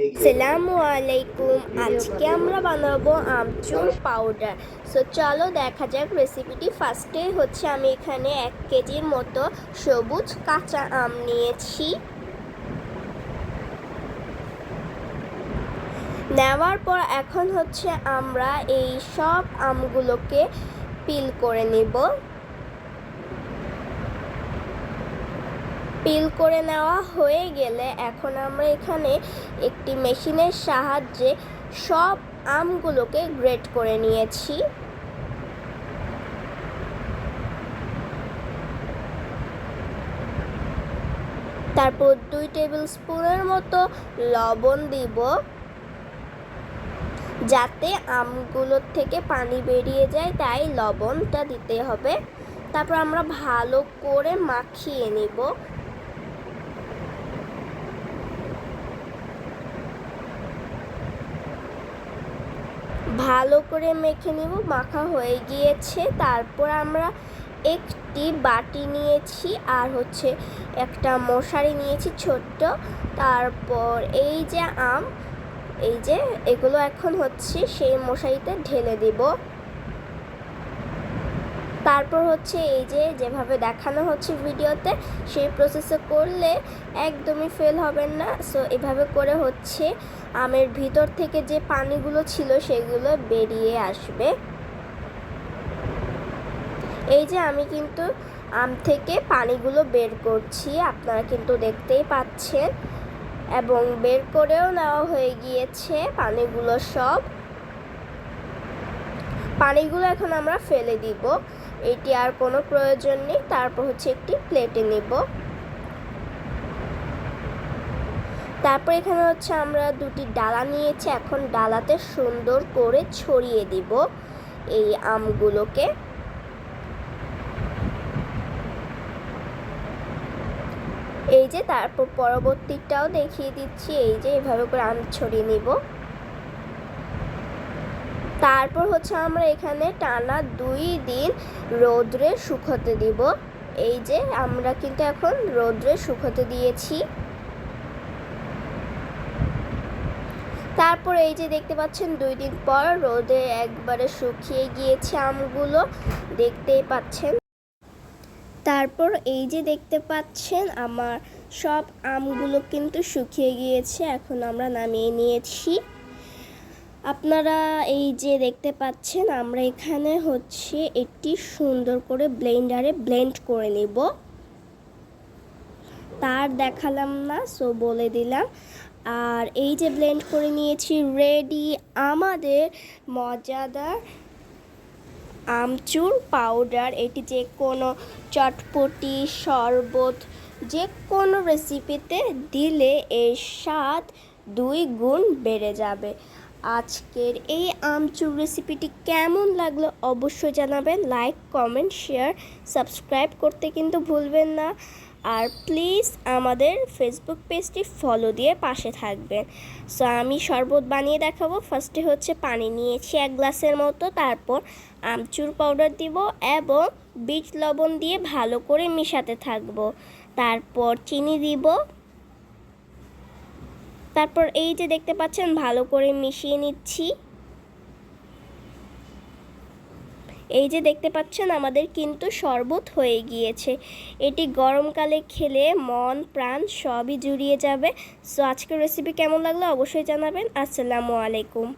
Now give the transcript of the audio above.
আসসালামু আলাইকুম। আজকে আমরা বানাবো আমচুর পাউডার। চলো দেখা যাক রেসিপিটি। ফার্স্টে হচ্ছে আমি এখানে 1 কেজির মতো সবুজ কাঁচা আম নিয়েছি। নেওয়ার পর এখন হচ্ছে আমরা এই সব আমগুলোকে পিল করে নিব। পিল করে নেওয়া হয়ে গেলে এখন আমরা এখানে একটি মেশিনের সাহায্যে সব আমগুলোকে গ্রেট করে নিয়েছি। তারপর 2 টেবিল স্পুনের মতো লবণ দিব, যাতে আমগুলোর থেকে পানি বেরিয়ে যায়, তাই লবণটা দিতে হবে। তারপর আমরা ভালো করে মাখিয়ে নিব। ভালো করে মেখে নিব। মাখা হয়ে গিয়েছে। তারপর আমরা একটি বাটি নিয়েছি আর হচ্ছে একটা মশারি নিয়েছি ছোট্ট। তারপর এই যে আম, এই যে এগুলো এখন হচ্ছে সেই মশারিতে ঢেলে দিব। তারপর হচ্ছে এই যে যেভাবে দেখানো হচ্ছে ভিডিওতে, সেই প্রসেসে করলে একদমই ফেল হবেন না। এভাবে করে হচ্ছে আমের ভিতর থেকে যে পানিগুলো ছিল সেগুলো বেরিয়ে আসবে। এই যে আমি কিন্তু আম থেকে পানিগুলো বের করছি, আপনারা কিন্তু দেখতেই পাচ্ছেন, এবং বের করেও নেওয়া হয়ে গিয়েছে পানিগুলো সব। পানিগুলো এখন আমরা ফেলে দিব, এটি আর কোনো প্রয়োজন নেই। তারপর হচ্ছে একটি প্লেটে নেব। তারপর এখানে হচ্ছে আমরা 2টি ডালা নিয়েছি। এখন ডালাতে সুন্দর করে ছড়িয়ে দিব এই আমগুলোকে। এই যে তারপর পরবর্তীটাও দেখিয়ে দিচ্ছি। এই যে এভাবে করে আম ছড়িয়ে নিব। তারপর হচ্ছে আমরা এখানে টানা 2 দিন রোদ্রে শুকোতে দিব। এই যে আমরা কিন্তু এখন রোদ্রে শুকোতে দিয়েছি। তারপর এই যে দেখতে পাচ্ছেন 2 দিন পর রোদে একবারে শুকিয়ে গিয়েছে আমগুলো, দেখতেই পাচ্ছেন। তারপর এই যে দেখতে পাচ্ছেন আমার সব আমগুলো কিন্তু শুকিয়ে গিয়েছে। এখন আমরা নামিয়ে নিয়েছি। আপনারা এই যে দেখতে পাচ্ছেন আমরা এখানে হচ্ছে একটি সুন্দর করে ব্লেন্ডারে ব্লেন্ড করে নেব। তার দেখালাম না, বলে দিলাম। আর এই যে ব্লেন্ড করে নিয়েছি, রেডি আমাদের মজাদার আমচুর পাউডার। এটি যে কোনো চটপটি, শরবত, যে কোনো রেসিপিতে দিলে এর স্বাদ 2 গুণ বেড়ে যাবে। আজকের এই আমচুর রেসিপিটি কেমন লাগলো অবশ্যই জানাবেন। লাইক, কমেন্ট, শেয়ার, সাবস্ক্রাইব করতে কিন্তু ভুলবেন না। আর প্লিজ আমাদের ফেসবুক পেজটি ফলো দিয়ে পাশে থাকবেন। আমি শরবত বানিয়ে দেখাবো। ফার্স্টে হচ্ছে পানি নিয়েছি 1 গ্লাসের মতো, তারপর আমচুর পাউডার দিব এবং বিট লবণ দিয়ে ভালো করে মিশাতে থাকবো। তারপর চিনি দিব। তারপর এই যে দেখতে পাচ্ছেন ভালো করে মিশিয়ে নিচ্ছি। এই যে দেখতে পাচ্ছেন আমাদের কিন্তু শরবত হয়ে গিয়েছে। এটি গরমকালে খেলে মন প্রাণ সবই জুড়িয়ে যাবে। আজকের রেসিপি কেমন লাগলো অবশ্যই জানাবেন। আসসালামু আলাইকুম।